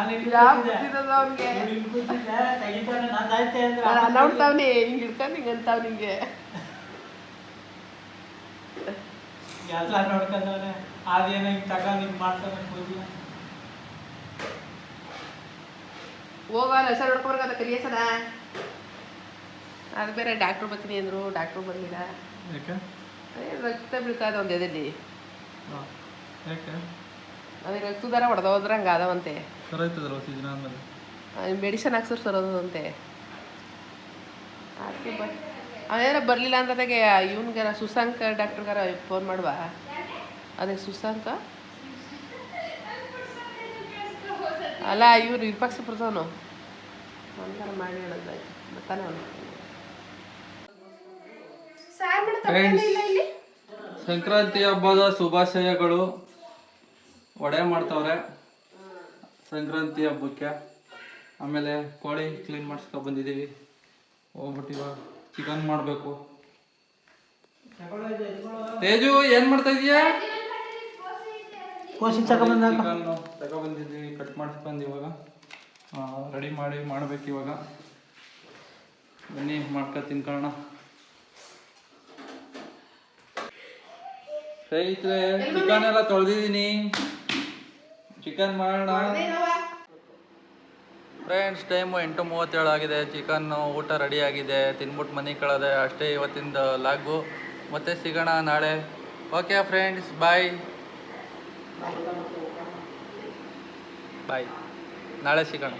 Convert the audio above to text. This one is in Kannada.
ಅವ್ನಿಗೆ ನೋಡ್ತಾವ್ನಿ ಹಿಂಗೆ ಹಿಡ್ಕೊಂಡು ಹಿಂಗೆ ಅಂತಾವ್ ನಿಂಗೆ ಎಲ್ಲ ನೋಡ್ಕೊಂಡವನೆ ಅದೇನೋ ಹಿಂಗೆ ತಗೊಂಡು ಹಿಂಗೆ ಮಾಡ್ತಾನೆ ಕೂದಿಲ್ಲ. ಹೋಗಲ್ಲ ಹೆಸರು ನೋಡ್ಕೊಬರ್ಗದ ಕರಿಯಸನ ಅದು ಬೇರೆ ಡಾಕ್ಟ್ರು ಬರ್ತೀನಿ ಅಂದರು, ಡಾಕ್ಟ್ರು ಬರಲಿಲ್ಲ. ಯಾಕೆ ಅದೇ ರಕ್ತ ಬೀಳ್ತದೆ ಒಂದು ಎದೆಲ್ಲಿ, ಯಾಕೆ ಅದೇ ರಕ್ತದಾರ ಹೊಡೆದೋದ್ರೆ ಹಂಗೆ ಆದವಂತೆ. ಸರ್ ಆಯ್ತದಲ್ಲ ಸೀಸನ್ ಆದಮೇಲೆ ಮೆಡಿಸನ್ ಹಾಕ್ಸೋರು ಸರೋದಂತೆ. ಅದಕ್ಕೆ ಅದೇನೋ ಬರಲಿಲ್ಲ ಅಂದಾಗೆ ಇವನ್ಗಾರ ಸುಶಾಂಕ್ ಡಾಕ್ಟ್ರಿಗಾರ ಫೋನ್ ಮಾಡುವ. ಅದೇ ಸುಶಾಂಕ ಅಲ್ಲ ಇವ್ರು ವಿಪಕ್ಷ ಬರ್ತವನು ಅವನಿಗಾರ ಮಾಡಿ ಹೇಳೋದಾಯ್ತು ಬರ್ತಾನೆ ಅವನು. ಸಂಕ್ರಾಂತಿ ಹಬ್ಬದ ಶುಭಾಶಯಗಳು. ವಡೆ ಮಾಡ್ತವ್ರೆ ಸಂಕ್ರಾಂತಿ ಹಬ್ಬಕ್ಕೆ. ಆಮೇಲೆ ಕೋಳಿ ಕ್ಲೀನ್ ಮಾಡಿಸ್ಕೊ ಬಂದಿದ್ದೀವಿ. ಹೋಗ್ಬಿಟ್ಟು ಇವಾಗ ಚಿಕನ್ ಮಾಡಬೇಕು. ತೇಜು ಏನು ಮಾಡ್ತಾ ಇದೀಯಾ? ಚಿಕನ್ ತಗೊಬಂದಿದ್ದೀವಿ, ಕಟ್ ಮಾಡಿಸ್ಕೊಂಡು ಇವಾಗ ರೆಡಿ ಮಾಡ್ಬೇಕು ಇವಾಗ. ಬನ್ನಿ ಮಾಡ್ಕೊ ತಿನ್ಕೊಳ್ಳೋಣ. ಸ್ನೇಹಿತರೆ ಚಿಕನ್ ಎಲ್ಲ ತೊಳೆದಿದ್ದೀನಿ, ಚಿಕನ್ ಮಾಡೋಣ. ಫ್ರೆಂಡ್ಸ್ ಟೈಮು 8:37 ಆಗಿದೆ. ಚಿಕನ್ನು ಊಟ ರೆಡಿ ಆಗಿದೆ, ತಿನ್ಬಿಟ್ಟು ಮನೆ ಕಳೆದೆ ಅಷ್ಟೇ ಇವತ್ತಿಂದ ಲಾಗು. ಮತ್ತೆ ಸಿಗೋಣ ನಾಳೆ. ಓಕೆ ಫ್ರೆಂಡ್ಸ್, ಬಾಯ್ ಬಾಯ್, ನಾಳೆ ಸಿಗೋಣ.